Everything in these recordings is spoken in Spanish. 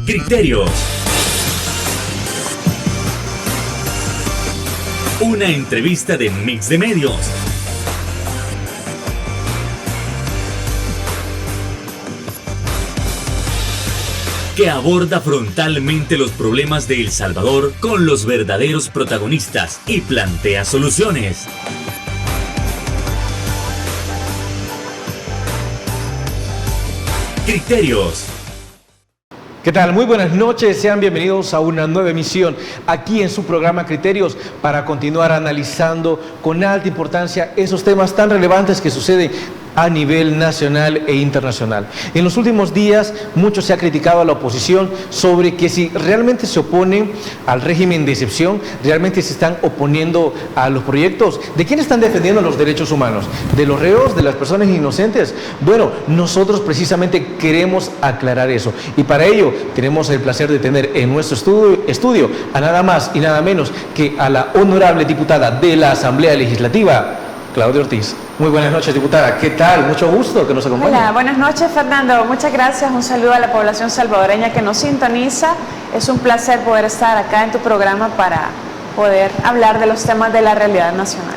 Criterios. Una entrevista de Mix de Medios. Que aborda frontalmente los problemas de El Salvador con los verdaderos protagonistas y plantea soluciones. Criterios. ¿Qué tal? Muy buenas noches, sean bienvenidos a una nueva emisión aquí en su programa Criterios para continuar analizando con alta importancia esos temas tan relevantes que suceden a nivel nacional e internacional. En los últimos días mucho se ha criticado a la oposición sobre que si realmente se oponen al régimen de excepción, realmente se están oponiendo a los proyectos. ¿De quién están defendiendo los derechos humanos? ¿De los reos? ¿De las personas inocentes? Bueno, nosotros precisamente queremos aclarar eso y para ello tenemos el placer de tener en nuestro estudio a nada más y nada menos que a la honorable diputada de la Asamblea Legislativa, Claudia Ortiz. Muy buenas noches, diputada. ¿Qué tal? Mucho gusto que nos acompañe. Hola, buenas noches, Fernando. Muchas gracias. Un saludo a la población salvadoreña que nos sintoniza. Es un placer poder estar acá en tu programa para poder hablar de los temas de la realidad nacional.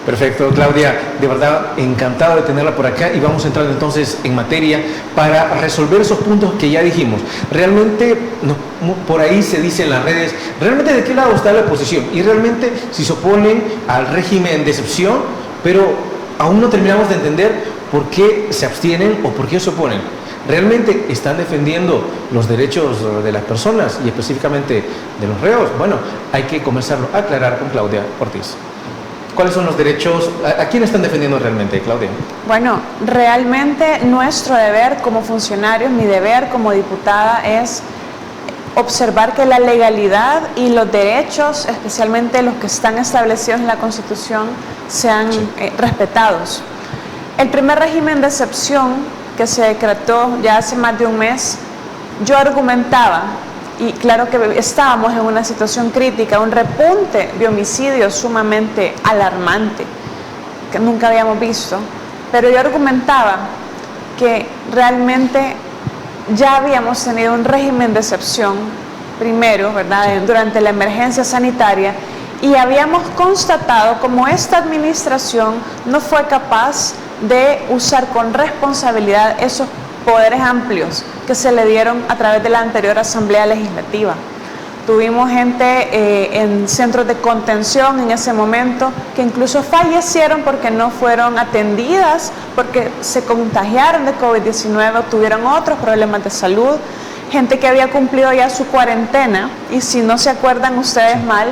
Perfecto, Claudia. De verdad, encantado de tenerla por acá y vamos a entrar entonces en materia para resolver esos puntos que ya dijimos. Realmente, por ahí se dice en las redes, realmente de qué lado está la oposición y realmente si se oponen al régimen de excepción, pero aún no terminamos de entender por qué se abstienen o por qué se oponen. ¿Realmente están defendiendo los derechos de las personas y específicamente de los reos? Bueno, hay que comenzarlo a aclarar con Claudia Ortiz. ¿Cuáles son los derechos? ¿A quién están defendiendo realmente, Claudia? Bueno, realmente nuestro deber como funcionarios, mi deber como diputada es observar que la legalidad y los derechos, especialmente los que están establecidos en la Constitución, sean respetados. El primer régimen de excepción que se decretó ya hace más de un mes, yo argumentaba, y claro que estábamos en una situación crítica, un repunte de homicidios sumamente alarmante, que nunca habíamos visto, pero yo argumentaba que realmente ya habíamos tenido un régimen de excepción, primero, ¿verdad?, durante la emergencia sanitaria, y habíamos constatado como esta administración no fue capaz de usar con responsabilidad esos poderes amplios que se le dieron a través de la anterior Asamblea Legislativa. Tuvimos gente en centros de contención en ese momento que incluso fallecieron porque no fueron atendidas, porque se contagiaron de COVID-19 o tuvieron otros problemas de salud. Gente que había cumplido ya su cuarentena y si no se acuerdan ustedes mal,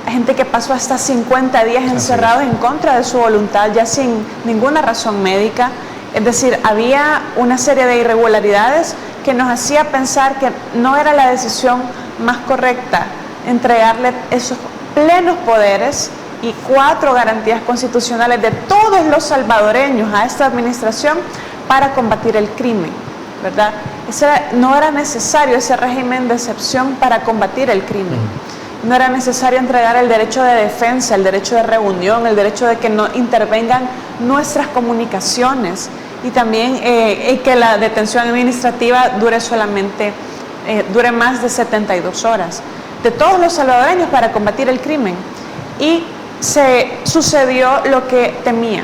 gente que pasó hasta 50 días encerrados en contra de su voluntad, ya sin ninguna razón médica. Es decir, había una serie de irregularidades que nos hacía pensar que no era la decisión más correcta entregarle esos plenos poderes y 4 garantías constitucionales de todos los salvadoreños a esta administración para combatir el crimen, ¿verdad? No era necesario ese régimen de excepción para combatir el crimen. No era necesario entregar el derecho de defensa, el derecho de reunión, el derecho de que no intervengan nuestras comunicaciones y también que la detención administrativa dure más de 72 horas de todos los salvadoreños para combatir el crimen. Y se sucedió lo que temía,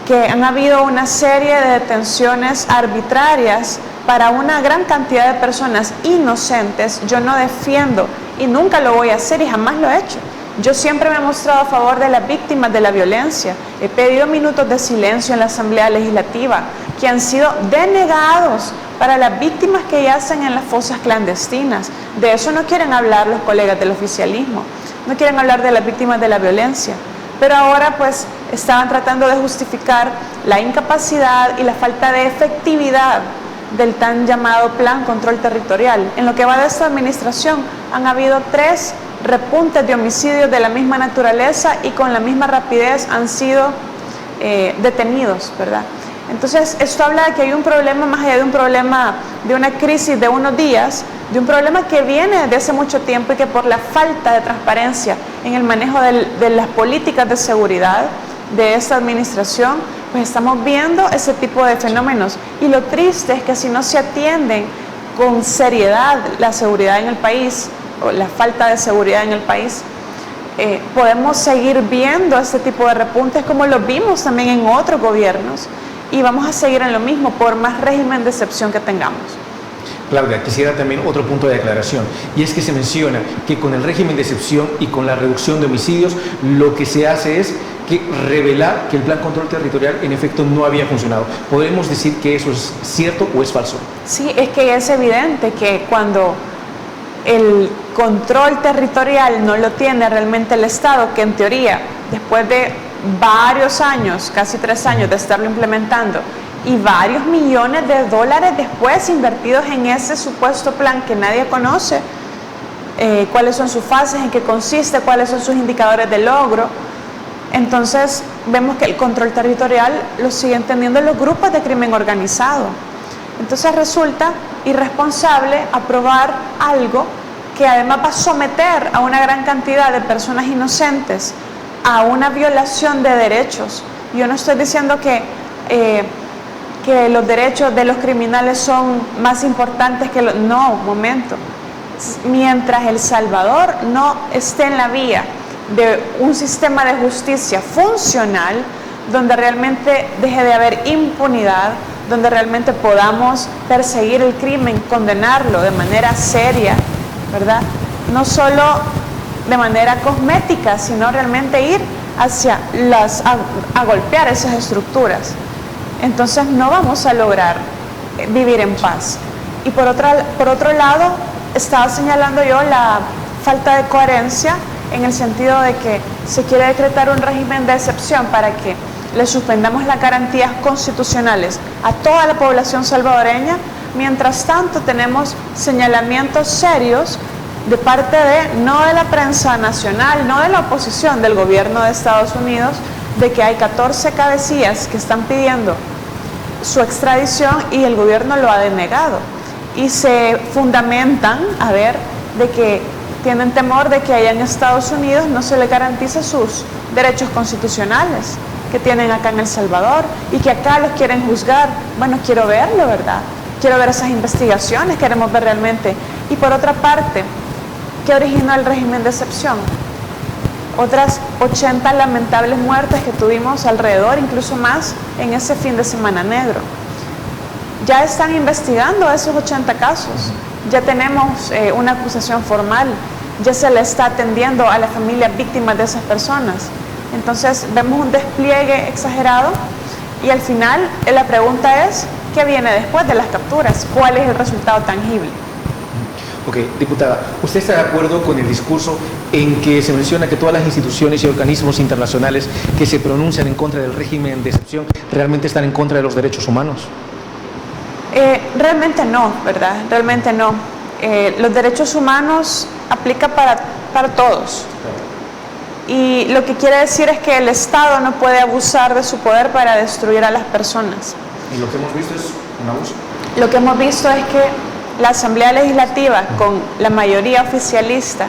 que han habido una serie de detenciones arbitrarias para una gran cantidad de personas inocentes. Yo no defiendo y nunca lo voy a hacer y jamás lo he hecho. Yo siempre me he mostrado a favor de las víctimas de la violencia. He pedido minutos de silencio en la Asamblea Legislativa que han sido denegados para las víctimas que yacen en las fosas clandestinas. De eso no quieren hablar los colegas del oficialismo. No quieren hablar de las víctimas de la violencia. Pero ahora pues estaban tratando de justificar la incapacidad y la falta de efectividad del tan llamado Plan Control Territorial. En lo que va de esta administración han habido 3 repuntes de homicidios de la misma naturaleza y con la misma rapidez han sido detenidos, ¿verdad? Entonces, esto habla de que hay un problema más allá de un problema, de una crisis de unos días, de un problema que viene desde hace mucho tiempo y que por la falta de transparencia en el manejo de las políticas de seguridad de esta administración, pues estamos viendo ese tipo de fenómenos. Y lo triste es que si no se atienden con seriedad la seguridad en el país, o la falta de seguridad en el país, podemos seguir viendo este tipo de repuntes como lo vimos también en otros gobiernos, y vamos a seguir en lo mismo por más régimen de excepción que tengamos. Claudia, quisiera también otro punto de aclaración, y es que se menciona que con el régimen de excepción y con la reducción de homicidios, lo que se hace es que revelar que el plan control territorial en efecto no había funcionado. ¿Podemos decir que eso es cierto o es falso? Sí, es que es evidente que cuando el control territorial no lo tiene realmente el Estado, que en teoría, después de varios años, casi 3 años de estarlo implementando, y varios millones de dólares después invertidos en ese supuesto plan que nadie conoce, cuáles son sus fases, en qué consiste, cuáles son sus indicadores de logro. Entonces vemos que el control territorial lo siguen teniendo los grupos de crimen organizado. Entonces resulta irresponsable aprobar algo que además va a someter a una gran cantidad de personas inocentes a una violación de derechos. Yo no estoy diciendo que los derechos de los criminales son más importantes que los... No, momento. Mientras El Salvador no esté en la vía de un sistema de justicia funcional, donde realmente deje de haber impunidad, donde realmente podamos perseguir el crimen, condenarlo de manera seria, ¿verdad? No solo de manera cosmética, sino realmente ir hacia a golpear esas estructuras. Entonces no vamos a lograr vivir en paz. Y por otro lado, estaba señalando yo la falta de coherencia en el sentido de que se quiere decretar un régimen de excepción para que le suspendamos las garantías constitucionales a toda la población salvadoreña. Mientras tanto, tenemos señalamientos serios de parte no de la prensa nacional, no de la oposición, del gobierno de Estados Unidos, de que hay 14 cabecillas que están pidiendo su extradición y el gobierno lo ha denegado. Y se fundamentan, de que tienen temor de que allá en Estados Unidos no se le garantice sus derechos constitucionales que tienen acá en El Salvador y que acá los quieren juzgar. Bueno, quiero verlo, ¿verdad? Quiero ver esas investigaciones, queremos ver realmente. Y por otra parte, ¿qué originó el régimen de excepción? Otras 80 lamentables muertes que tuvimos alrededor, incluso más, en ese fin de semana negro. Ya están investigando esos 80 casos, ya tenemos una acusación formal, ya se le está atendiendo a las familias víctimas de esas personas. Entonces vemos un despliegue exagerado y al final la pregunta es, ¿qué viene después de las capturas? ¿Cuál es el resultado tangible? Ok, diputada, ¿usted está de acuerdo con el discurso en que se menciona que todas las instituciones y organismos internacionales que se pronuncian en contra del régimen de excepción realmente están en contra de los derechos humanos? Realmente no, ¿verdad? Realmente no. Los derechos humanos aplican para todos. Y lo que quiere decir es que el Estado no puede abusar de su poder para destruir a las personas. ¿Y lo que hemos visto es un abuso? Lo que hemos visto es que la Asamblea Legislativa, con la mayoría oficialista,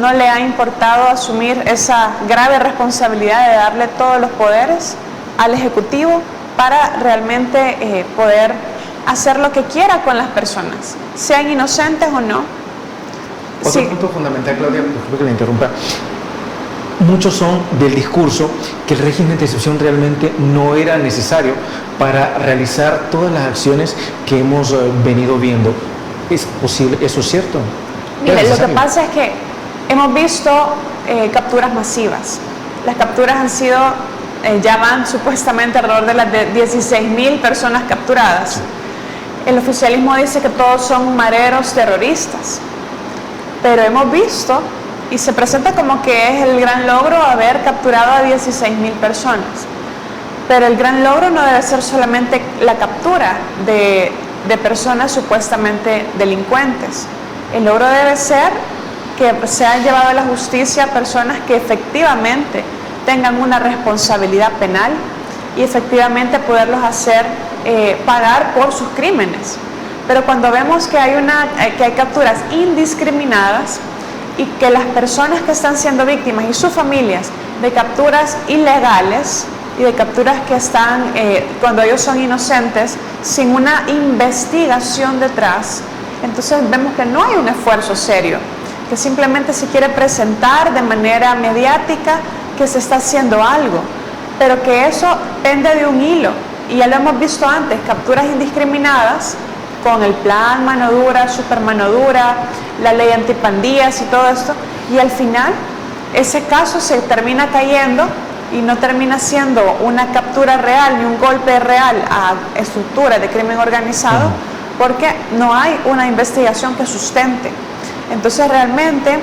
no le ha importado asumir esa grave responsabilidad de darle todos los poderes al Ejecutivo para realmente poder hacer lo que quiera con las personas, sean inocentes o no. Otro punto fundamental, Claudia, disculpe que me interrumpa. Muchos son del discurso que el régimen de excepción realmente no era necesario para realizar todas las acciones que hemos venido viendo. ¿Es posible? ¿Eso es cierto? Mire, lo que pasa es que hemos visto capturas masivas. Las capturas han sido, ya van supuestamente alrededor de las 16.000 personas capturadas. El oficialismo dice que todos son mareros terroristas, pero hemos visto y se presenta como que es el gran logro haber capturado a 16.000 personas. Pero el gran logro no debe ser solamente la captura de personas supuestamente delincuentes. El logro debe ser que se han llevado a la justicia personas que efectivamente tengan una responsabilidad penal y efectivamente poderlos hacer pagar por sus crímenes. Pero cuando vemos que hay capturas indiscriminadas y que las personas que están siendo víctimas y sus familias de capturas ilegales y de capturas que están, cuando ellos son inocentes, sin una investigación detrás, Entonces vemos que no hay un esfuerzo serio, que simplemente se quiere presentar de manera mediática que se está haciendo algo, pero que eso pende de un hilo. Y ya lo hemos visto antes, capturas indiscriminadas con el plan mano dura, super mano dura, la ley antipandillas y todo esto, y al final ese caso se termina cayendo y no termina siendo una captura real ni un golpe real a estructuras de crimen organizado, porque no hay una investigación que sustente. Entonces realmente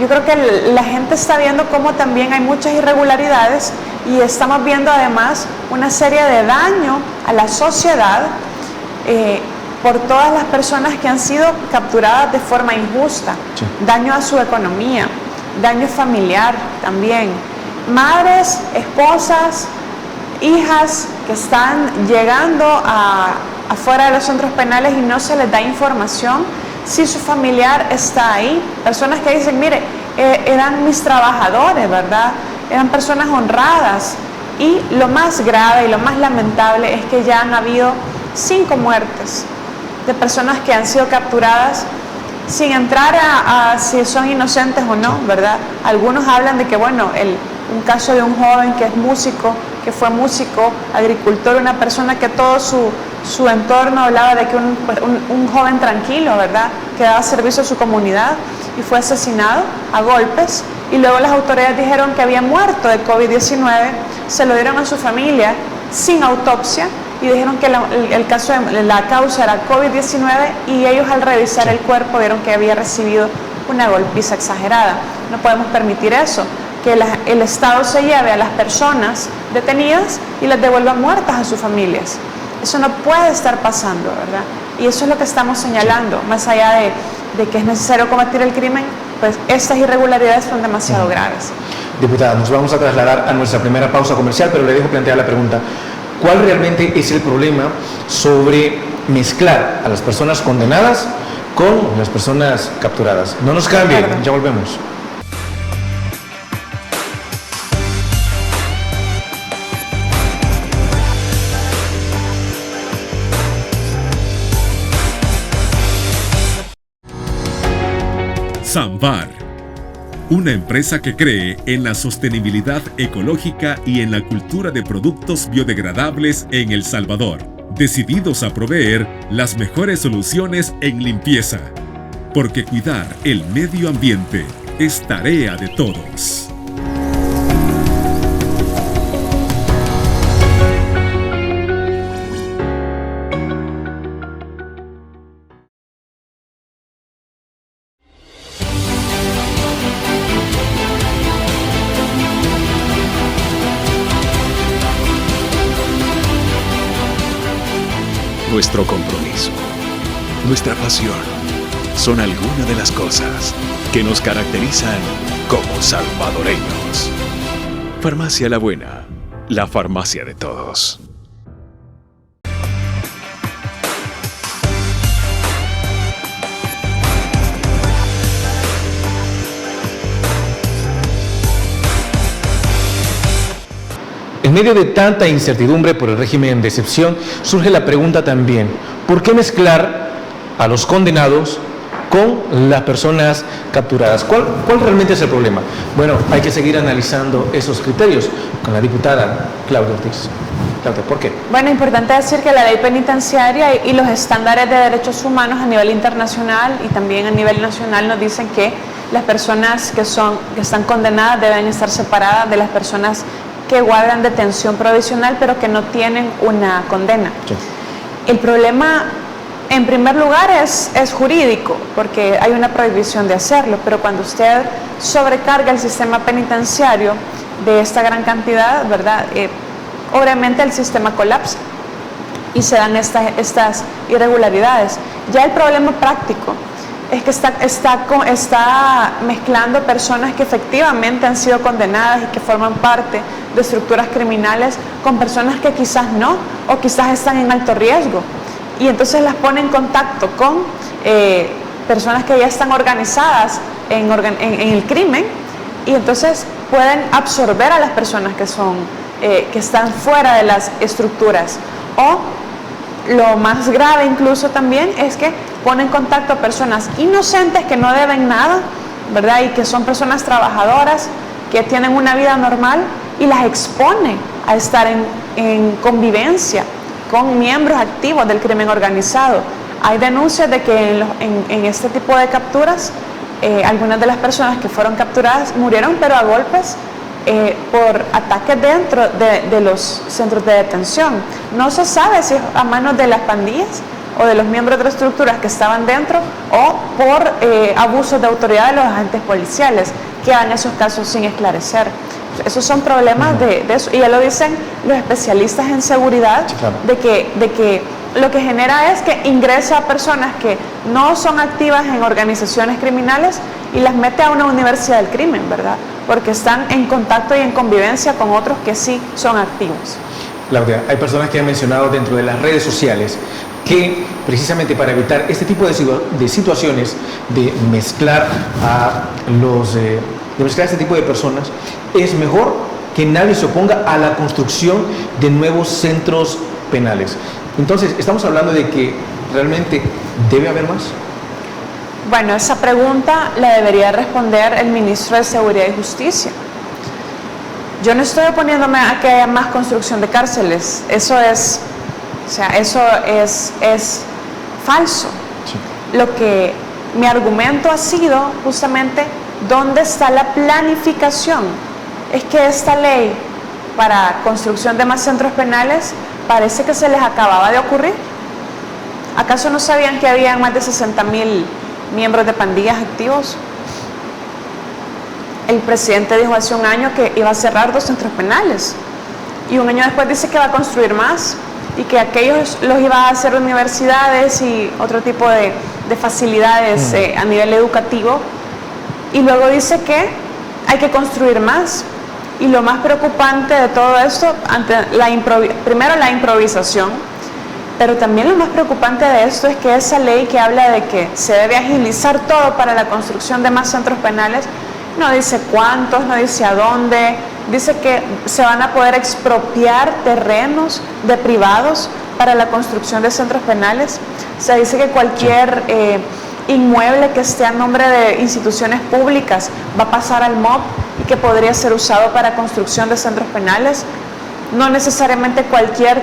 yo creo que la gente está viendo cómo también hay muchas irregularidades y estamos viendo además una serie de daño a la sociedad por todas las personas que han sido capturadas de forma injusta, sí. Daño a su economía, daño familiar también, madres, esposas, hijas que están llegando afuera de los centros penales y no se les da información si su familiar está ahí, personas que dicen, mire, eran mis trabajadores, ¿verdad? Eran personas honradas, y lo más grave y lo más lamentable es que ya han habido 5 muertes de personas que han sido capturadas sin entrar a si son inocentes o no, ¿verdad? Algunos hablan de que, bueno, un caso de un joven que es músico, que fue músico, agricultor, una persona que todo su entorno hablaba de que un joven tranquilo, ¿verdad?, que daba servicio a su comunidad y fue asesinado a golpes, y luego las autoridades dijeron que había muerto de COVID-19, se lo dieron a su familia sin autopsia y dijeron que la causa era COVID-19, y ellos al revisar el cuerpo vieron que había recibido una golpiza exagerada. No podemos permitir eso, que el Estado se lleve a las personas detenidas y las devuelva muertas a sus familias. Eso no puede estar pasando, ¿verdad? Y eso es lo que estamos señalando, más allá de que es necesario combatir el crimen, pues estas irregularidades son demasiado graves. Diputada, nos vamos a trasladar a nuestra primera pausa comercial, pero le dejo plantear la pregunta: ¿cuál realmente es el problema sobre mezclar a las personas condenadas con las personas capturadas? No nos cambien, ya volvemos. Samvar, una empresa que cree en la sostenibilidad ecológica y en la cultura de productos biodegradables en El Salvador, decididos a proveer las mejores soluciones en limpieza, porque cuidar el medio ambiente es tarea de todos. Nuestro compromiso, nuestra pasión, son algunas de las cosas que nos caracterizan como salvadoreños. Farmacia La Buena, la farmacia de todos. En medio de tanta incertidumbre por el régimen de excepción, surge la pregunta también: ¿por qué mezclar a los condenados con las personas capturadas? ¿Cuál realmente es el problema? Bueno, hay que seguir analizando esos criterios con la diputada Claudia Ortiz. Claudia, ¿por qué? Bueno, es importante decir que la ley penitenciaria y los estándares de derechos humanos a nivel internacional y también a nivel nacional nos dicen que las personas que están condenadas deben estar separadas de las personas que guardan detención provisional pero que no tienen una condena. Sí. El problema, en primer lugar, es jurídico, porque hay una prohibición de hacerlo, pero cuando usted sobrecarga el sistema penitenciario de esta gran cantidad, ¿verdad?, obviamente el sistema colapsa y se dan estas irregularidades. Ya el problema práctico es que está mezclando personas que efectivamente han sido condenadas y que forman parte de estructuras criminales con personas que quizás no, o quizás están en alto riesgo. Y entonces las pone en contacto con personas que ya están organizadas en el crimen, y entonces pueden absorber a las personas que están fuera de las estructuras. O lo más grave incluso también es que pone en contacto a personas inocentes que no deben nada, ¿verdad? Y que son personas trabajadoras, que tienen una vida normal, y las expone a estar en convivencia con miembros activos del crimen organizado. Hay denuncias de que en este tipo de capturas, algunas de las personas que fueron capturadas murieron, pero a golpes, por ataques dentro de los centros de detención. No se sabe si es a manos de las pandillas o de los miembros de las estructuras que estaban dentro, o por abusos de autoridad de los agentes policiales. Quedan esos casos sin esclarecer. Esos son problemas de eso, y ya lo dicen los especialistas en seguridad, sí, claro, de que lo que genera es que ingresa a personas que no son activas en organizaciones criminales y las mete a una universidad del crimen, ¿verdad? Porque están en contacto y en convivencia con otros que sí son activos. Claudia, hay personas que han mencionado dentro de las redes sociales que precisamente para evitar este tipo de situaciones de mezclar este tipo de personas, es mejor que nadie se oponga a la construcción de nuevos centros penales. Entonces, estamos hablando de que realmente debe haber más. Bueno, esa pregunta la debería responder el ministro de Seguridad y Justicia. Yo no estoy oponiéndome a que haya más construcción de cárceles. Eso es falso. Sí. Lo que mi argumento ha sido justamente dónde está la planificación. Es que esta ley para construcción de más centros penales parece que se les acababa de ocurrir. ¿Acaso no sabían que había más de 60,000 miembros de pandillas activos? El presidente dijo hace un año que iba a cerrar 2 centros penales, y un año después dice que va a construir más, y que aquellos los iba a hacer universidades y otro tipo de facilidades a nivel educativo, y luego dice que hay que construir más. Y lo más preocupante de todo esto, primero la improvisación, pero también lo más preocupante de esto es que esa ley que habla de que se debe agilizar todo para la construcción de más centros penales, no dice cuántos, no dice a dónde, dice que se van a poder expropiar terrenos de privados para la construcción de centros penales. Se dice que cualquier inmueble que esté a nombre de instituciones públicas va a pasar al MOP y que podría ser usado para construcción de centros penales. No necesariamente cualquier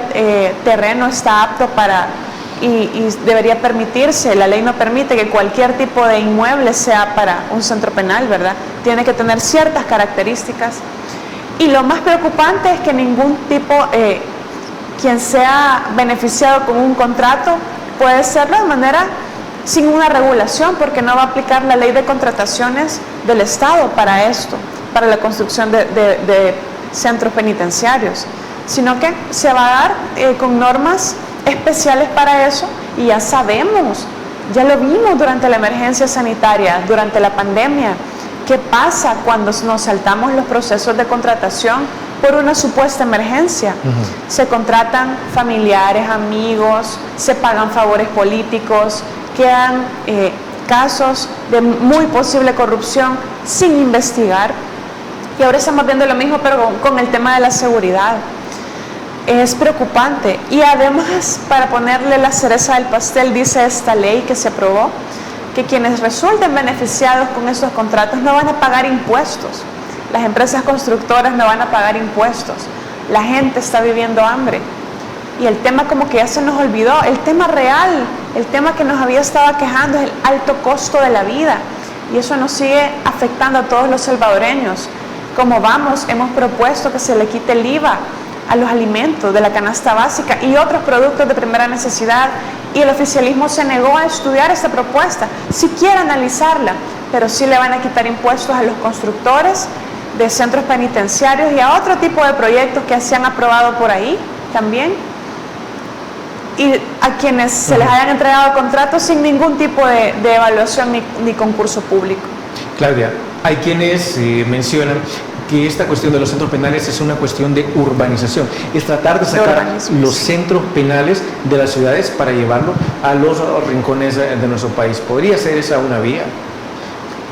terreno está apto para y debería permitirse. La ley no permite que cualquier tipo de inmueble sea para un centro penal, ¿verdad? Tiene que tener ciertas características. Y lo más preocupante es que ningún tipo, quien sea beneficiado con un contrato, puede serlo de manera sin una regulación, porque no va a aplicar la ley de contrataciones del Estado para esto, para la construcción de centros penitenciarios, sino que se va a dar con normas especiales para eso. Y ya sabemos, ya lo vimos durante la emergencia sanitaria, durante la pandemia, qué pasa cuando nos saltamos los procesos de contratación por una supuesta emergencia. Se contratan familiares, amigos, se pagan favores políticos, quedan casos de muy posible corrupción sin investigar. Y ahora estamos viendo lo mismo, pero con el tema de la seguridad. Es preocupante. Y además, para ponerle la cereza del pastel, dice esta ley que se aprobó, que quienes resulten beneficiados con estos contratos no van a pagar impuestos. Las empresas constructoras no van a pagar impuestos. La gente está viviendo hambre. Y el tema como que ya se nos olvidó, el tema real, el tema que nos había estado quejando es el alto costo de la vida. Y eso nos sigue afectando a todos los salvadoreños. Como vamos, hemos propuesto que se le quite el IVA a los alimentos de la canasta básica y otros productos de primera necesidad. Y el oficialismo se negó a estudiar esta propuesta, siquiera analizarla, pero sí le van a quitar impuestos a los constructores de centros penitenciarios y a otro tipo de proyectos que se han aprobado por ahí también. Y a quienes se les hayan entregado contratos sin ningún tipo de evaluación ni concurso público. Claudia, hay quienes mencionan que esta cuestión de los centros penales es una cuestión de urbanización, es tratar de sacar los centros penales de las ciudades para llevarlo a los rincones de nuestro país. ¿Podría ser esa una vía?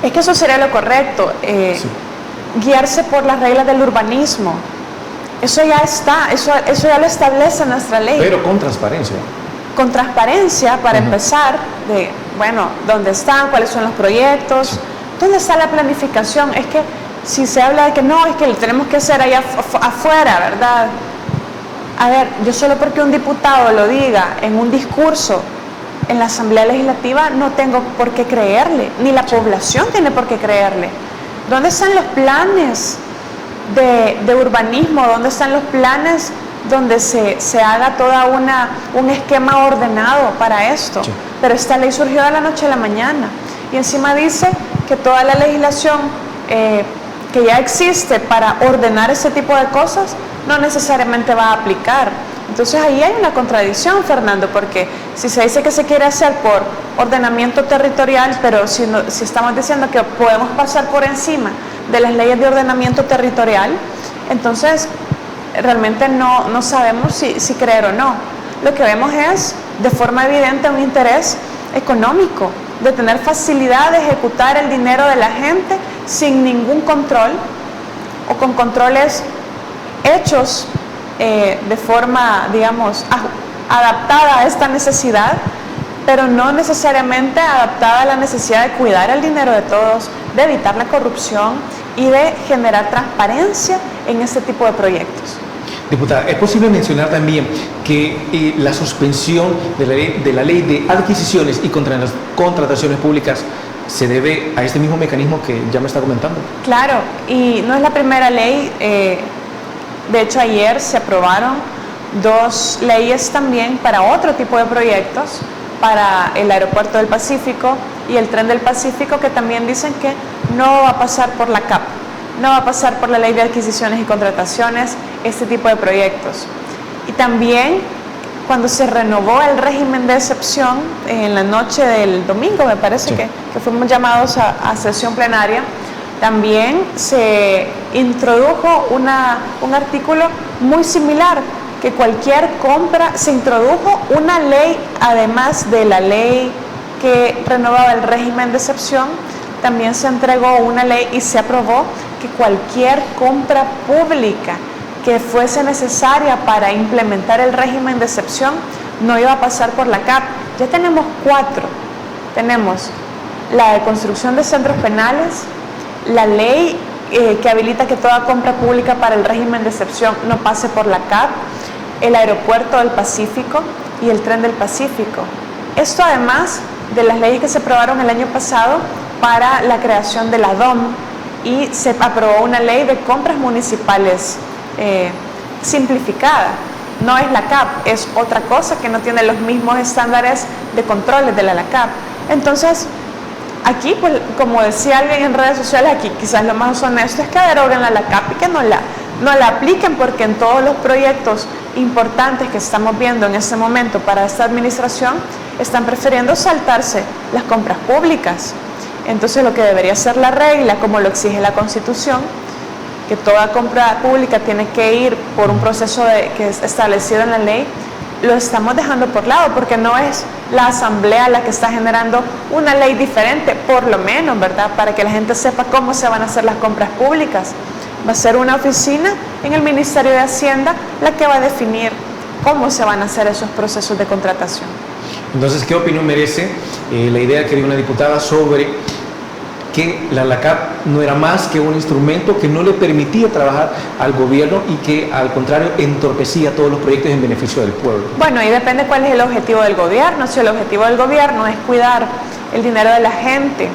Es que eso sería lo correcto, sí. Guiarse por las reglas del urbanismo. Eso ya está, eso ya lo establece nuestra ley. Pero con transparencia. con transparencia para empezar, de, bueno, ¿dónde están? ¿Cuáles son los proyectos? ¿Dónde está la planificación? Es que si se habla de que no, es que lo tenemos que hacer allá afuera, ¿verdad? A ver, yo solo porque un diputado lo diga en un discurso en la Asamblea Legislativa no tengo por qué creerle, ni la población tiene por qué creerle. ¿Dónde están los planes de urbanismo? ¿Dónde están los planes donde se haga toda un esquema ordenado para esto? Sí. Pero esta ley surgió de la noche a la mañana y encima dice que toda la legislación que ya existe para ordenar ese tipo de cosas no necesariamente va a aplicar. Entonces ahí hay una contradicción, Fernando, porque si se dice que se quiere hacer por ordenamiento territorial, pero si estamos diciendo que podemos pasar por encima de las leyes de ordenamiento territorial, entonces realmente no sabemos si creer o no. Lo que vemos es, de forma evidente, un interés económico, de tener facilidad de ejecutar el dinero de la gente sin ningún control o con controles hechos de forma, digamos, adaptada a esta necesidad, pero no necesariamente adaptada a la necesidad de cuidar el dinero de todos, de evitar la corrupción y de generar transparencia en este tipo de proyectos. Diputada, ¿es posible mencionar también que la suspensión de la ley de adquisiciones y contrataciones públicas se debe a este mismo mecanismo que ya me está comentando? Claro, y no es la primera ley. De hecho, ayer se aprobaron 2 leyes también para otro tipo de proyectos, para el Aeropuerto del Pacífico y el Tren del Pacífico, que también dicen que no va a pasar por la CAP, no va a pasar por la Ley de Adquisiciones y Contrataciones, este tipo de proyectos. Y también, cuando se renovó el régimen de excepción, en la noche del domingo, me parece, sí, que fuimos llamados a sesión plenaria, también se introdujo un artículo muy similar, que cualquier compra, se introdujo una ley, además de la ley que renovaba el régimen de excepción, también se entregó una ley y se aprobó que cualquier compra pública que fuese necesaria para implementar el régimen de excepción no iba a pasar por la CAP. Ya tenemos 4. Tenemos la de construcción de centros penales, la ley que habilita que toda compra pública para el régimen de excepción no pase por la CAP, el Aeropuerto del Pacífico y el Tren del Pacífico. Esto además de las leyes que se aprobaron el año pasado para la creación de la DOM, y se aprobó una ley de compras municipales simplificada. No es la CAP, es otra cosa que no tiene los mismos estándares de controles de la CAP. Entonces, aquí, pues, como decía alguien en redes sociales, aquí quizás lo más honesto es que deroguen la CAP y que no la apliquen, porque en todos los proyectos importantes que estamos viendo en este momento para esta administración, están prefiriendo saltarse las compras públicas. Entonces, lo que debería ser la regla, como lo exige la Constitución, que toda compra pública tiene que ir por un proceso que es establecido en la ley, lo estamos dejando por lado, porque no es la Asamblea la que está generando una ley diferente, por lo menos, ¿verdad?, para que la gente sepa cómo se van a hacer las compras públicas. Va a ser una oficina en el Ministerio de Hacienda la que va a definir cómo se van a hacer esos procesos de contratación. Entonces, ¿qué opinión merece la idea que dio una diputada sobre que la LACAP no era más que un instrumento que no le permitía trabajar al gobierno y que, al contrario, entorpecía todos los proyectos en beneficio del pueblo? Bueno, y depende cuál es el objetivo del gobierno. Si el objetivo del gobierno es cuidar el dinero de la gente,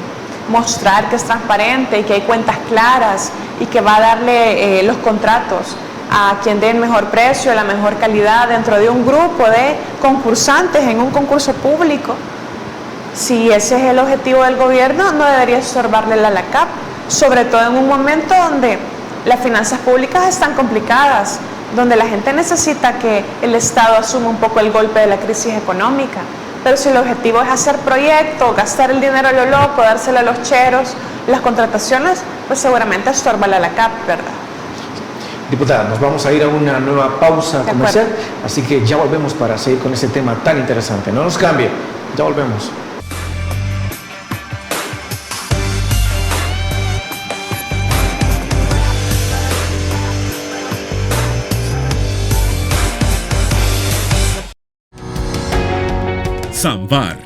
mostrar que es transparente y que hay cuentas claras y que va a darle los contratos a quien dé el mejor precio, la mejor calidad dentro de un grupo de concursantes en un concurso público, si ese es el objetivo del gobierno, no debería estorbarle la LACAP, sobre todo en un momento donde las finanzas públicas están complicadas, donde la gente necesita que el Estado asuma un poco el golpe de la crisis económica. Pero si el objetivo es hacer proyectos, gastar el dinero a lo loco, dárselo a los cheros, las contrataciones, pues seguramente estorba la LACAP, ¿verdad? Diputada, nos vamos a ir a una nueva pausa comercial, así que ya volvemos para seguir con este tema tan interesante. No nos cambie, ya volvemos. Samvar,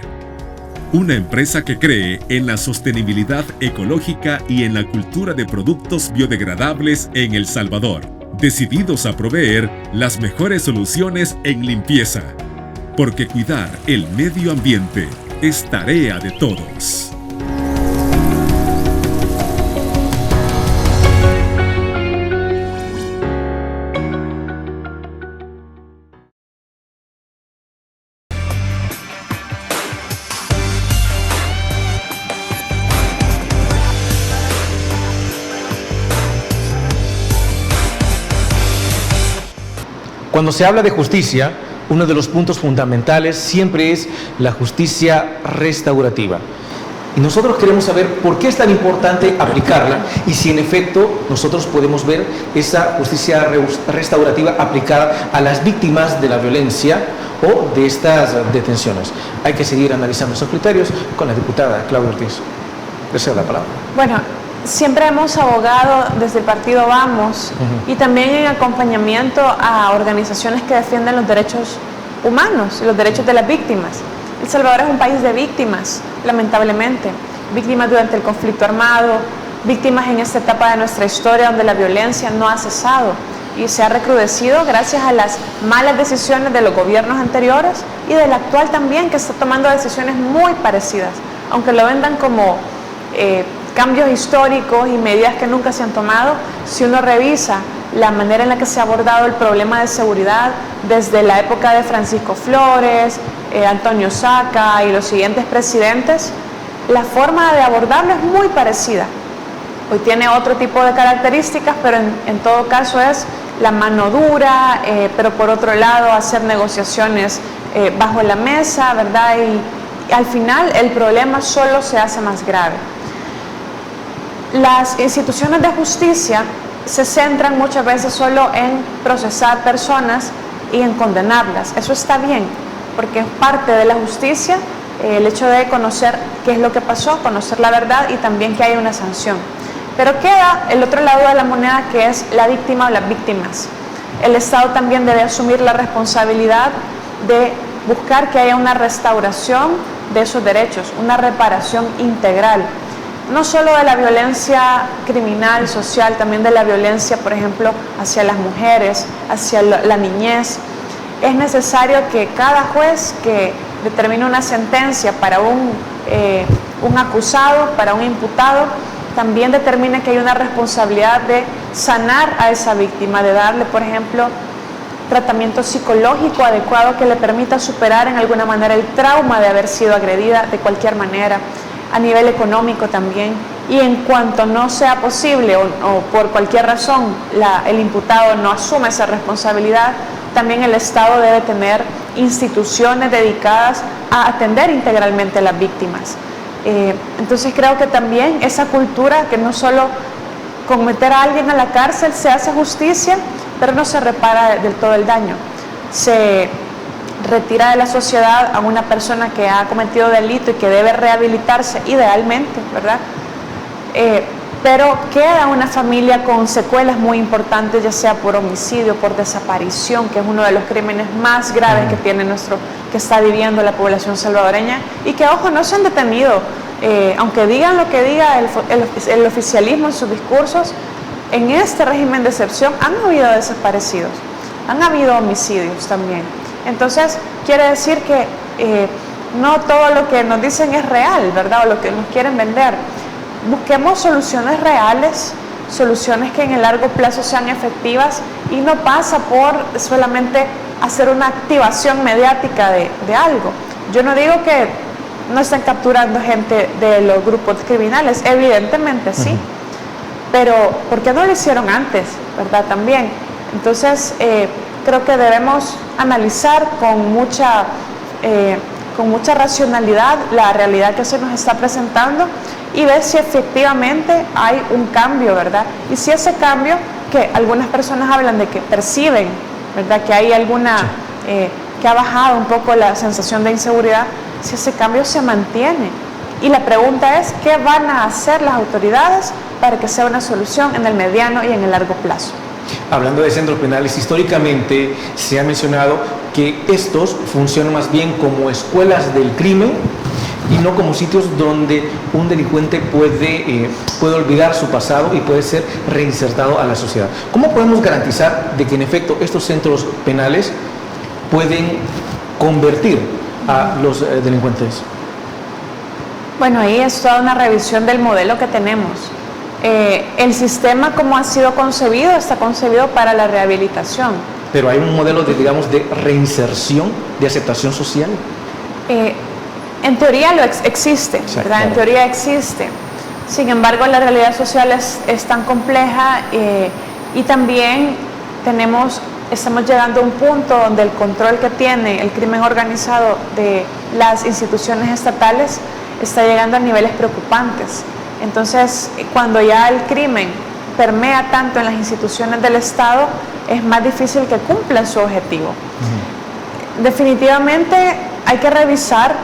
una empresa que cree en la sostenibilidad ecológica y en la cultura de productos biodegradables en El Salvador, decididos a proveer las mejores soluciones en limpieza, porque cuidar el medio ambiente es tarea de todos. Cuando se habla de justicia, uno de los puntos fundamentales siempre es la justicia restaurativa. Y nosotros queremos saber por qué es tan importante aplicarla y si en efecto nosotros podemos ver esa justicia restaurativa aplicada a las víctimas de la violencia o de estas detenciones. Hay que seguir analizando esos criterios con la diputada Claudia Ortiz. Deseo la palabra. Bueno, siempre hemos abogado desde el partido Vamos y también en acompañamiento a organizaciones que defienden los derechos humanos y los derechos de las víctimas. El Salvador es un país de víctimas, lamentablemente. Víctimas durante el conflicto armado, víctimas en esta etapa de nuestra historia donde la violencia no ha cesado y se ha recrudecido gracias a las malas decisiones de los gobiernos anteriores y del actual también, que está tomando decisiones muy parecidas, aunque lo vendan como cambios históricos y medidas que nunca se han tomado. Si uno revisa la manera en la que se ha abordado el problema de seguridad desde la época de Francisco Flores, Antonio Saca y los siguientes presidentes, la forma de abordarlo es muy parecida. Hoy tiene otro tipo de características, pero en todo caso es la mano dura, pero por otro lado hacer negociaciones bajo la mesa, ¿verdad? Y al final el problema solo se hace más grave. Las instituciones de justicia se centran muchas veces solo en procesar personas y en condenarlas. Eso está bien, porque es parte de la justicia el hecho de conocer qué es lo que pasó, conocer la verdad y también que haya una sanción. Pero queda el otro lado de la moneda, que es la víctima o las víctimas. El Estado también debe asumir la responsabilidad de buscar que haya una restauración de esos derechos, una reparación integral. No solo de la violencia criminal, social, también de la violencia, por ejemplo, hacia las mujeres, hacia la niñez. Es necesario que cada juez que determine una sentencia para un acusado, para un imputado, también determine que hay una responsabilidad de sanar a esa víctima, de darle, por ejemplo, tratamiento psicológico adecuado que le permita superar en alguna manera el trauma de haber sido agredida de cualquier manera. A nivel económico también, y en cuanto no sea posible o por cualquier razón el imputado no asume esa responsabilidad, también el Estado debe tener instituciones dedicadas a atender integralmente a las víctimas. Entonces creo que también esa cultura que no solo con meter a alguien a la cárcel se hace justicia, pero no se repara del todo el daño. Se retira de la sociedad a una persona que ha cometido delito y que debe rehabilitarse idealmente, ¿verdad? Pero queda una familia con secuelas muy importantes, ya sea por homicidio, por desaparición, que es uno de los crímenes más graves que está viviendo la población salvadoreña, y que, ojo, no se han detenido, aunque digan lo que diga el oficialismo en sus discursos. En este régimen de excepción han habido desaparecidos, han habido homicidios también. Entonces, quiere decir que no todo lo que nos dicen es real, ¿verdad? O lo que nos quieren vender. Busquemos soluciones reales, soluciones que en el largo plazo sean efectivas, y no pasa por solamente hacer una activación mediática de algo. Yo no digo que no estén capturando gente de los grupos criminales, evidentemente sí, pero ¿por qué no lo hicieron antes, verdad? También. Entonces, creo que debemos analizar con mucha racionalidad la realidad que se nos está presentando y ver si efectivamente hay un cambio, ¿verdad? Y si ese cambio, que algunas personas hablan de que perciben, ¿verdad?, que hay que ha bajado un poco la sensación de inseguridad, si ese cambio se mantiene. Y la pregunta es, ¿qué van a hacer las autoridades para que sea una solución en el mediano y en el largo plazo? Hablando de centros penales, históricamente se ha mencionado que estos funcionan más bien como escuelas del crimen y no como sitios donde un delincuente puede olvidar su pasado y puede ser reinsertado a la sociedad. ¿Cómo podemos garantizar de que en efecto estos centros penales pueden convertir a los delincuentes? Bueno, ahí es toda una revisión del modelo que tenemos. El sistema, como ha sido concebido, está concebido para la rehabilitación. Pero hay un modelo de, digamos, de reinserción, de aceptación social. En teoría existe, ¿verdad? Claro. En teoría existe. Sin embargo, la realidad social es tan compleja y también estamos llegando a un punto donde el control que tiene el crimen organizado de las instituciones estatales está llegando a niveles preocupantes. Entonces, cuando ya el crimen permea tanto en las instituciones del Estado, es más difícil que cumplan su objetivo. Definitivamente hay que revisar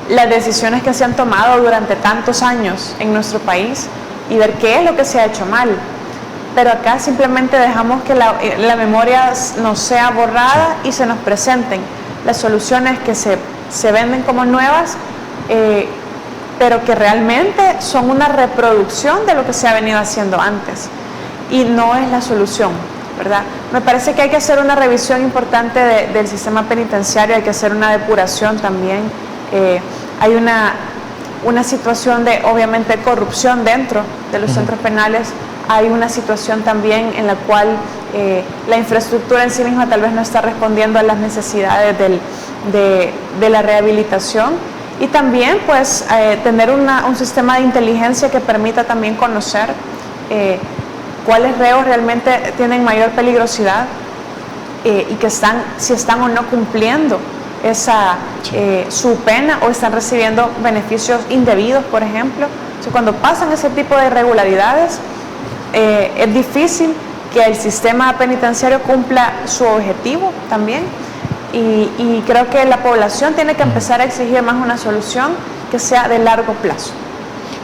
las decisiones que se han tomado durante tantos años en nuestro país y ver qué es lo que se ha hecho mal. Pero acá simplemente dejamos que la memoria nos sea borrada y se nos presenten las soluciones que se venden como nuevas, pero que realmente son una reproducción de lo que se ha venido haciendo antes y no es la solución, ¿verdad? Me parece que hay que hacer una revisión importante del sistema penitenciario, hay que hacer una depuración también. Hay una situación de, obviamente, corrupción dentro de los centros penales. Hay una situación también en la cual la infraestructura en sí misma tal vez no está respondiendo a las necesidades de la rehabilitación. Y también, pues, tener un sistema de inteligencia que permita también conocer cuáles reos realmente tienen mayor peligrosidad y si están o no cumpliendo su pena o están recibiendo beneficios indebidos, por ejemplo. O sea, cuando pasan ese tipo de irregularidades, es difícil que el sistema penitenciario cumpla su objetivo también y creo que la población tiene que empezar a exigir más una solución que sea de largo plazo.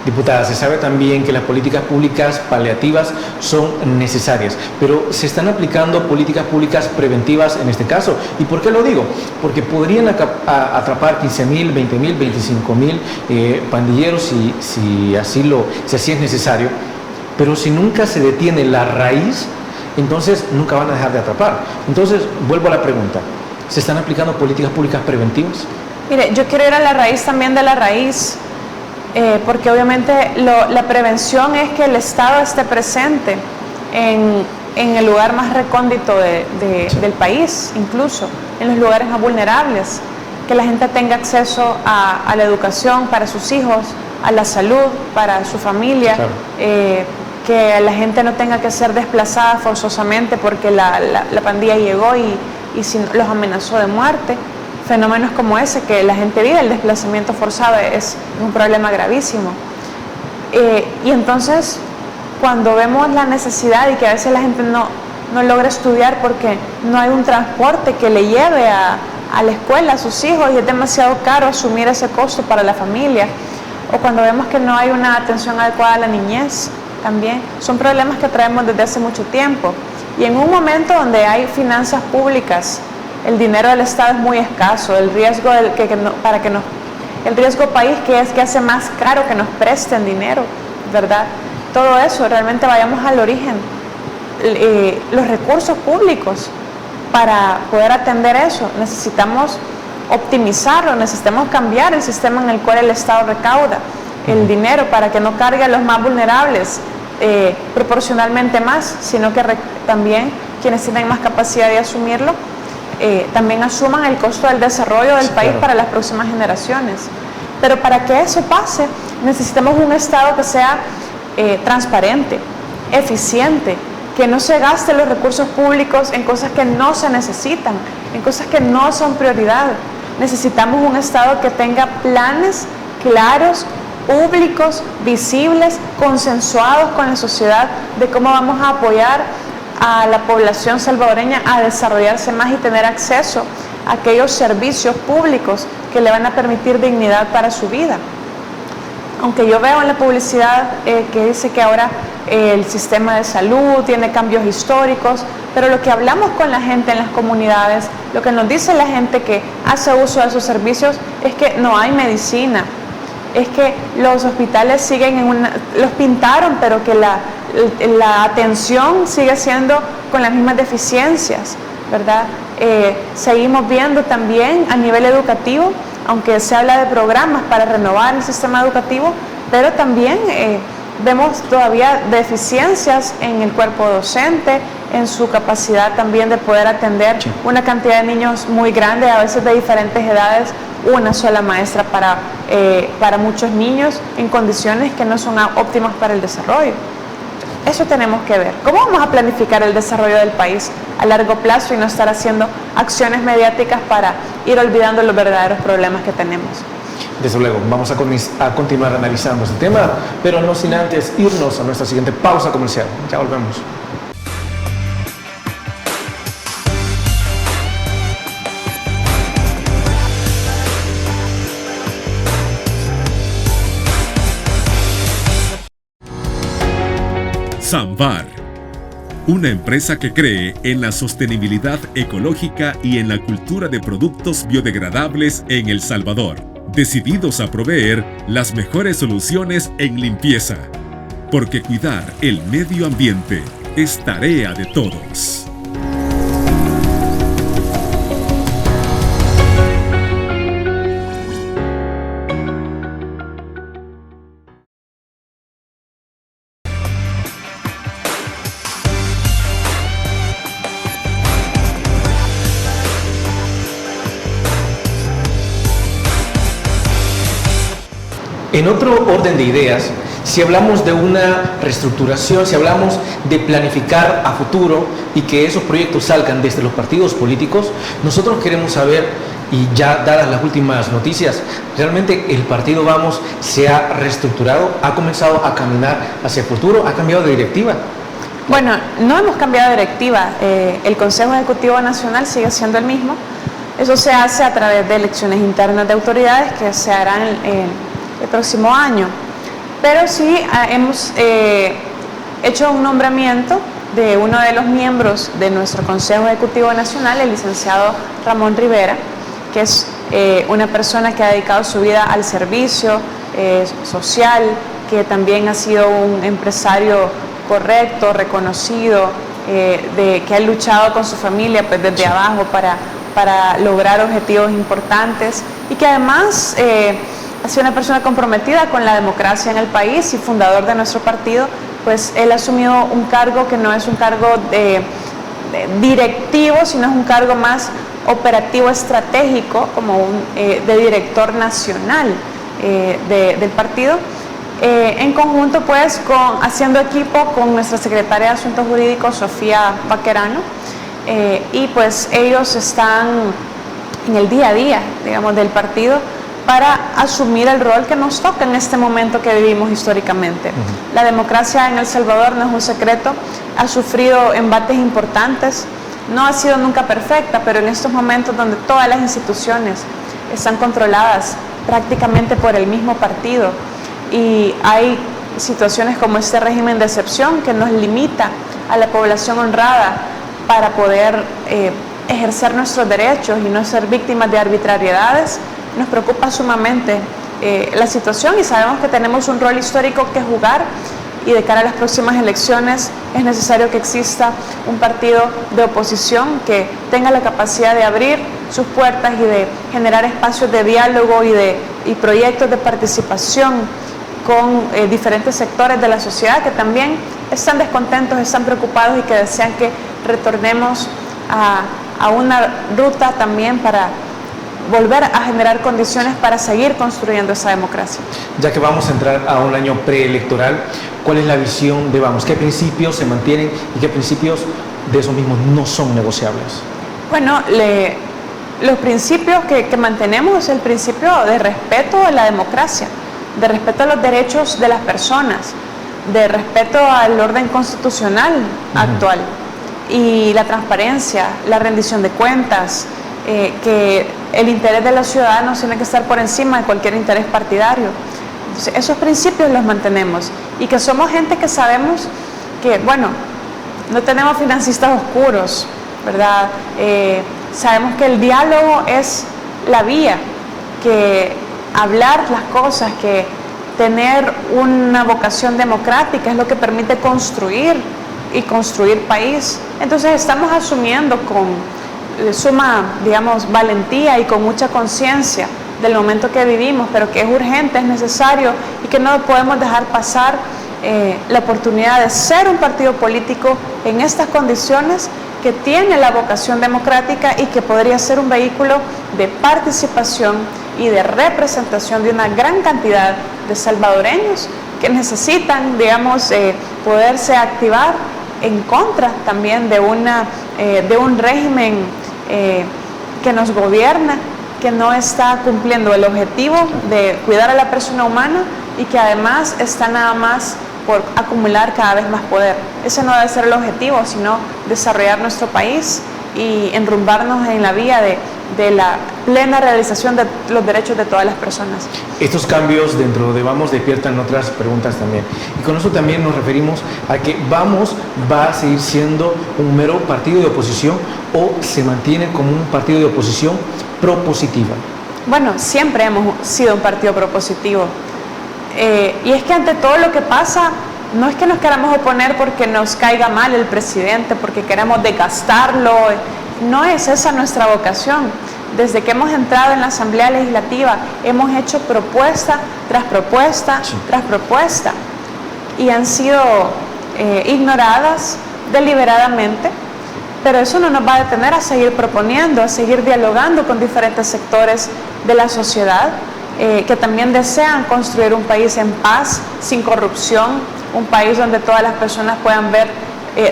Diputada, se sabe también que las políticas públicas paliativas son necesarias, pero ¿se están aplicando políticas públicas preventivas en este caso? ¿Y por qué lo digo? Porque podrían atrapar 15.000, 20.000, 25.000 pandilleros si así es necesario, pero si nunca se detiene la raíz, entonces nunca van a dejar de atrapar. Entonces, vuelvo a la pregunta, ¿se están aplicando políticas públicas preventivas? Mire, yo quiero ir a la raíz también de la raíz. Porque obviamente la prevención es que el Estado esté presente en el lugar más recóndito del país, incluso en los lugares más vulnerables, que la gente tenga acceso a la educación para sus hijos, a la salud para su familia, claro. Que la gente no tenga que ser desplazada forzosamente porque la pandilla llegó y los amenazó de muerte. Fenómenos como ese, que la gente vive, el desplazamiento forzado es un problema gravísimo. Y entonces, cuando vemos la necesidad y que a veces la gente no logra estudiar porque no hay un transporte que le lleve a la escuela a sus hijos y es demasiado caro asumir ese costo para la familia, o cuando vemos que no hay una atención adecuada a la niñez, también son problemas que traemos desde hace mucho tiempo. Y en un momento donde hay finanzas públicas, el dinero del Estado es muy escaso, el riesgo el riesgo país que hace más caro que nos presten dinero, ¿verdad? Todo eso, realmente vayamos al origen, los recursos públicos para poder atender eso, necesitamos optimizarlo, necesitamos cambiar el sistema en el cual el Estado recauda el dinero para que no cargue a los más vulnerables proporcionalmente más, sino que también quienes tienen más capacidad de asumirlo también asuman el costo del desarrollo del país, claro, para las próximas generaciones. Pero para que eso pase, necesitamos un Estado que sea transparente, eficiente, que no se gaste los recursos públicos en cosas que no se necesitan, en cosas que no son prioridad. Necesitamos un Estado que tenga planes claros, públicos, visibles, consensuados con la sociedad de cómo vamos a apoyar a la población salvadoreña a desarrollarse más y tener acceso a aquellos servicios públicos que le van a permitir dignidad para su vida. aunque yo veo en la publicidad que dice que ahora el sistema de salud tiene cambios históricos, pero lo que hablamos con la gente en las comunidades, lo que nos dice la gente que hace uso de esos servicios es que no hay medicina, es que los hospitales siguen los pintaron, pero que la atención sigue siendo con las mismas deficiencias, ¿verdad? Seguimos viendo también a nivel educativo, aunque se habla de programas para renovar el sistema educativo, pero también vemos todavía deficiencias en el cuerpo docente, en su capacidad también de poder atender una cantidad de niños muy grande, a veces de diferentes edades, una sola maestra para muchos niños en condiciones que no son óptimas para el desarrollo. Eso tenemos que ver. ¿Cómo vamos a planificar el desarrollo del país a largo plazo y no estar haciendo acciones mediáticas para ir olvidando los verdaderos problemas que tenemos? Desde luego, vamos a continuar analizando este tema, pero no sin antes irnos a nuestra siguiente pausa comercial. Ya volvemos. Samvar, una empresa que cree en la sostenibilidad ecológica y en la cultura de productos biodegradables en El Salvador, decididos a proveer las mejores soluciones en limpieza, porque cuidar el medio ambiente es tarea de todos. En otro orden de ideas, si hablamos de una reestructuración, si hablamos de planificar a futuro y que esos proyectos salgan desde los partidos políticos, nosotros queremos saber, y ya dadas las últimas noticias, ¿realmente el partido Vamos se ha reestructurado, ha comenzado a caminar hacia el futuro, ha cambiado de directiva? Bueno, no hemos cambiado de directiva. El Consejo Ejecutivo Nacional sigue siendo el mismo. Eso se hace a través de elecciones internas de autoridades que se harán el próximo año. Pero sí hemos hecho un nombramiento de uno de los miembros de nuestro Consejo Ejecutivo Nacional, el licenciado Ramón Rivera, que es una persona que ha dedicado su vida al servicio social, que también ha sido un empresario correcto, reconocido, que ha luchado con su familia pues, desde abajo para lograr objetivos importantes y que además ha sido una persona comprometida con la democracia en el país y fundador de nuestro partido. Pues él ha asumido un cargo que no es un cargo de directivo, sino es un cargo más operativo estratégico, como de director nacional del partido, en conjunto pues haciendo equipo con nuestra secretaria de Asuntos Jurídicos, Sofía Vaquerano, y pues ellos están en el día a día, digamos, del partido para asumir el rol que nos toca en este momento que vivimos históricamente. La democracia en El Salvador no es un secreto, ha sufrido embates importantes, no ha sido nunca perfecta, pero en estos momentos donde todas las instituciones están controladas prácticamente por el mismo partido y hay situaciones como este régimen de excepción que nos limita a la población honrada para poder ejercer nuestros derechos y no ser víctimas de arbitrariedades, nos preocupa sumamente la situación y sabemos que tenemos un rol histórico que jugar y de cara a las próximas elecciones es necesario que exista un partido de oposición que tenga la capacidad de abrir sus puertas y de generar espacios de diálogo y proyectos de participación con diferentes sectores de la sociedad que también están descontentos, están preocupados y que desean que retornemos a una ruta también para volver a generar condiciones para seguir construyendo esa democracia. Ya que vamos a entrar a un año preelectoral, ¿cuál es la visión de Vamos? ¿Qué principios se mantienen y qué principios de esos mismos no son negociables? Bueno, los principios que mantenemos es el principio de respeto a la democracia, de respeto a los derechos de las personas, de respeto al orden constitucional actual y la transparencia, la rendición de cuentas, que el interés de los ciudadanos tiene que estar por encima de cualquier interés partidario, Entonces, esos principios los mantenemos y que somos gente que sabemos que, bueno, no tenemos financistas oscuros, ¿verdad? Sabemos que el diálogo es la vía, que hablar las cosas, que tener una vocación democrática es lo que permite construir y construir país. Entonces estamos asumiendo con suma, digamos, valentía y con mucha conciencia del momento que vivimos, pero que es urgente, es necesario y que no podemos dejar pasar la oportunidad de ser un partido político en estas condiciones, que tiene la vocación democrática y que podría ser un vehículo de participación y de representación de una gran cantidad de salvadoreños que necesitan, digamos, poderse activar en contra también de un régimen que nos gobierna, que no está cumpliendo el objetivo de cuidar a la persona humana y que además está nada más por acumular cada vez más poder. Ese no debe ser el objetivo, sino desarrollar nuestro país y enrumbarnos en la vía de la plena realización de los derechos de todas las personas. Estos cambios dentro de Vamos despiertan otras preguntas también. Y con eso también nos referimos a que Vamos va a seguir siendo un mero partido de oposición o se mantiene como un partido de oposición propositiva. Bueno, siempre hemos sido un partido propositivo. Y es que ante todo lo que pasa, no es que nos queramos oponer porque nos caiga mal el presidente, porque queremos desgastarlo, no es esa nuestra vocación. Desde que hemos entrado en la Asamblea Legislativa, hemos hecho propuesta tras propuesta tras propuesta y han sido ignoradas deliberadamente, pero eso no nos va a detener a seguir proponiendo, a seguir dialogando con diferentes sectores de la sociedad, que también desean construir un país en paz, sin corrupción, un país donde todas las personas puedan ver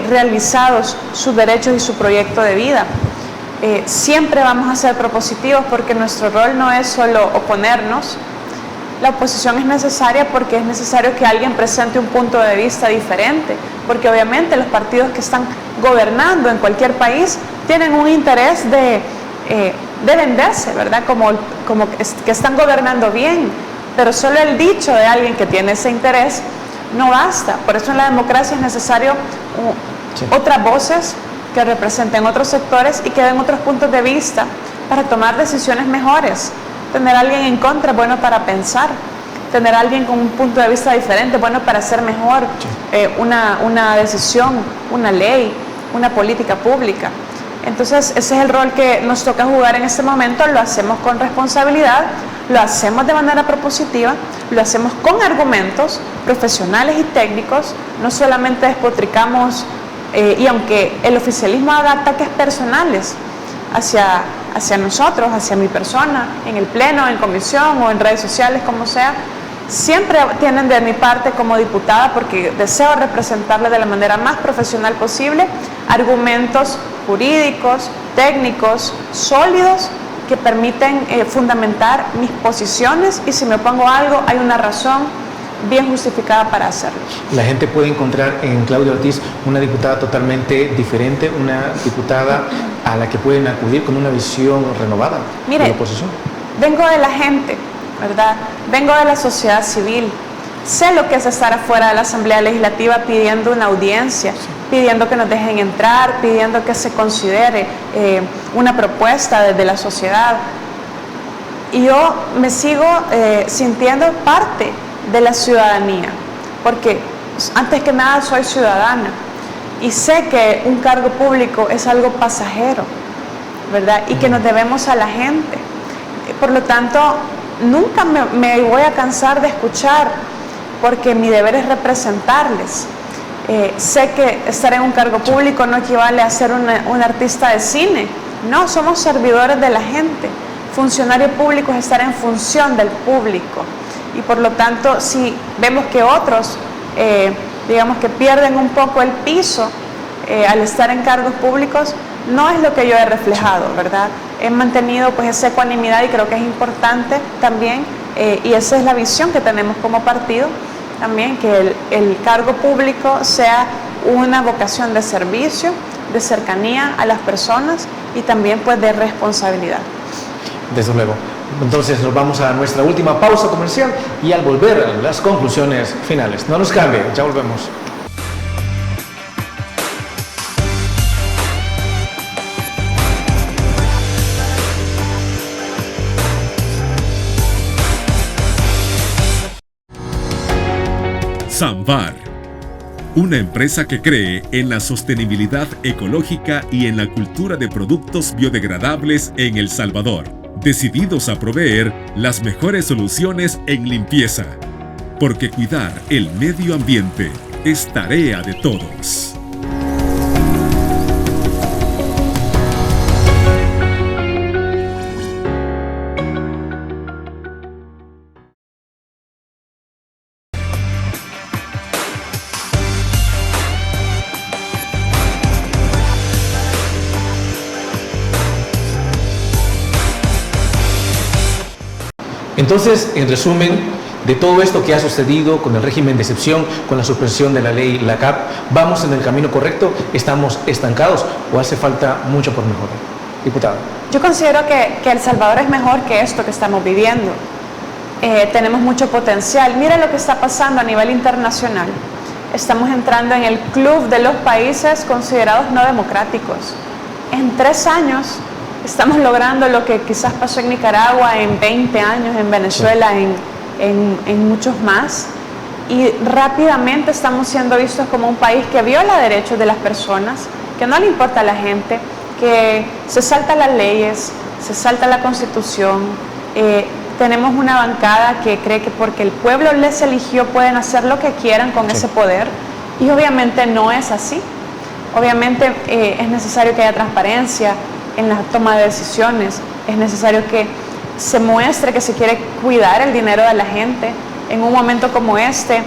realizados sus derechos y su proyecto de vida. Siempre vamos a ser propositivos porque nuestro rol no es solo oponernos. La oposición es necesaria porque es necesario que alguien presente un punto de vista diferente, porque obviamente los partidos que están gobernando en cualquier país tienen un interés de venderse, ¿verdad? Como que están gobernando bien, pero solo el dicho de alguien que tiene ese interés no basta. Por eso en la democracia es necesario otras voces que representen otros sectores y que den otros puntos de vista para tomar decisiones mejores. Tener a alguien en contra es bueno para pensar, tener a alguien con un punto de vista diferente es bueno para hacer mejor una decisión, una ley, una política pública. Entonces ese es el rol que nos toca jugar en este momento. Lo hacemos con responsabilidad, lo hacemos de manera propositiva, lo hacemos con argumentos profesionales y técnicos, no solamente despotricamos y aunque el oficialismo haga ataques personales hacia nosotros, hacia mi persona, en el pleno, en comisión o en redes sociales, como sea, siempre tienen de mi parte como diputada, porque deseo representarle de la manera más profesional posible, argumentos jurídicos, técnicos, sólidos, que permiten fundamentar mis posiciones, y si me opongo a algo hay una razón bien justificada para hacerlo. La gente puede encontrar en Claudia Ortiz una diputada totalmente diferente, una diputada a la que pueden acudir con una visión renovada de la oposición. Vengo de la gente, ¿verdad? Vengo de la sociedad civil. Sé lo que es estar afuera de la Asamblea Legislativa pidiendo una audiencia, pidiendo que nos dejen entrar, pidiendo que se considere una propuesta desde la sociedad. Y yo me sigo sintiendo parte de la ciudadanía, porque antes que nada soy ciudadana y sé que un cargo público es algo pasajero, ¿verdad? Y que nos debemos a la gente. Por lo tanto, nunca me voy a cansar de escuchar, porque mi deber es representarles. Sé que estar en un cargo público no equivale a ser un artista de cine. No, somos servidores de la gente. Funcionario público es estar en función del público. Y por lo tanto, si vemos que otros, digamos que pierden un poco el piso al estar en cargos públicos, no es lo que yo he reflejado, ¿verdad? He mantenido pues esa ecuanimidad y creo que es importante también, y esa es la visión que tenemos como partido también, que el cargo público sea una vocación de servicio, de cercanía a las personas y también pues de responsabilidad. Desde luego. Entonces nos vamos a nuestra última pausa comercial y al volver a las conclusiones finales. No nos cambie, ya volvemos. Samvar, una empresa que cree en la sostenibilidad ecológica y en la cultura de productos biodegradables en El Salvador, decididos a proveer las mejores soluciones en limpieza, porque cuidar el medio ambiente es tarea de todos. Entonces, en resumen, de todo esto que ha sucedido con el régimen de excepción, con la suspensión de la ley LACAP, ¿vamos en el camino correcto? ¿Estamos estancados o hace falta mucho por mejorar? Diputada. Yo considero que El Salvador es mejor que esto que estamos viviendo. Tenemos mucho potencial. Mira lo que está pasando a nivel internacional. Estamos entrando en el club de los países considerados no democráticos. En 3 años estamos logrando lo que quizás pasó en Nicaragua en 20 años, en Venezuela, en muchos más. Y rápidamente estamos siendo vistos como un país que viola derechos de las personas, que no le importa a la gente, que se salta las leyes, se salta la Constitución. Tenemos una bancada que cree que porque el pueblo les eligió pueden hacer lo que quieran con ese poder, y obviamente no es así. Obviamente es necesario que haya transparencia en la toma de decisiones, es necesario que se muestre que se quiere cuidar el dinero de la gente. En un momento como este,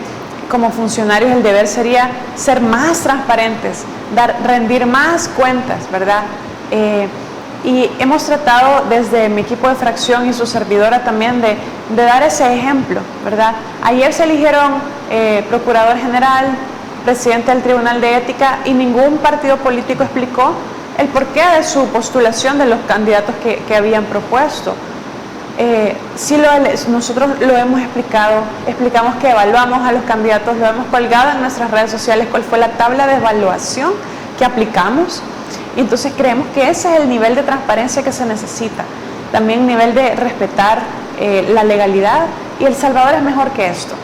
como funcionarios, el deber sería ser más transparentes, rendir más cuentas, ¿verdad? Y hemos tratado desde mi equipo de fracción y su servidora también de dar ese ejemplo, ¿verdad? Ayer se eligieron procurador general, presidente del Tribunal de Ética, y ningún partido político explicó el porqué de su postulación de los candidatos que habían propuesto. Nosotros lo hemos explicado, explicamos que evaluamos a los candidatos, lo hemos colgado en nuestras redes sociales, cuál fue la tabla de evaluación que aplicamos, y entonces creemos que ese es el nivel de transparencia que se necesita, también nivel de respetar la legalidad, y El Salvador es mejor que esto.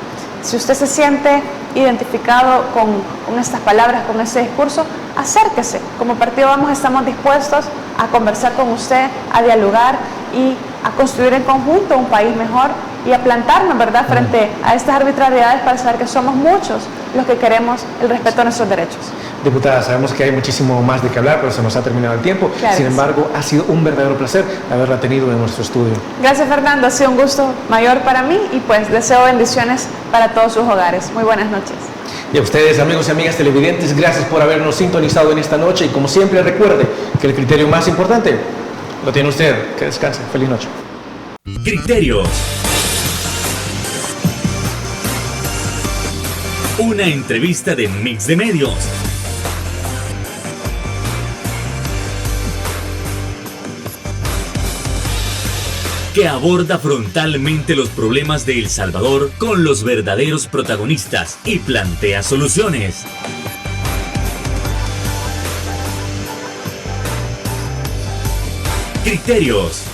Si usted se siente identificado con estas palabras, con ese discurso, acérquese. Como partido Vamos estamos dispuestos a conversar con usted, a dialogar y a construir en conjunto un país mejor y a plantarnos, ¿verdad?, frente a estas arbitrariedades para saber que somos muchos los que queremos el respeto a nuestros derechos. Diputada, sabemos que hay muchísimo más de qué hablar, pero se nos ha terminado el tiempo. Claro. Sin embargo, ha sido un verdadero placer haberla tenido en nuestro estudio. Gracias, Fernando. Ha sido un gusto mayor para mí y pues deseo bendiciones para todos sus hogares. Muy buenas noches. Y a ustedes, amigos y amigas televidentes, gracias por habernos sintonizado en esta noche, y como siempre recuerde que el criterio más importante lo tiene usted. Que descanse. Feliz noche. Criterios. Una entrevista de Mix de Medios. Que aborda frontalmente los problemas de El Salvador con los verdaderos protagonistas y plantea soluciones. Criterios.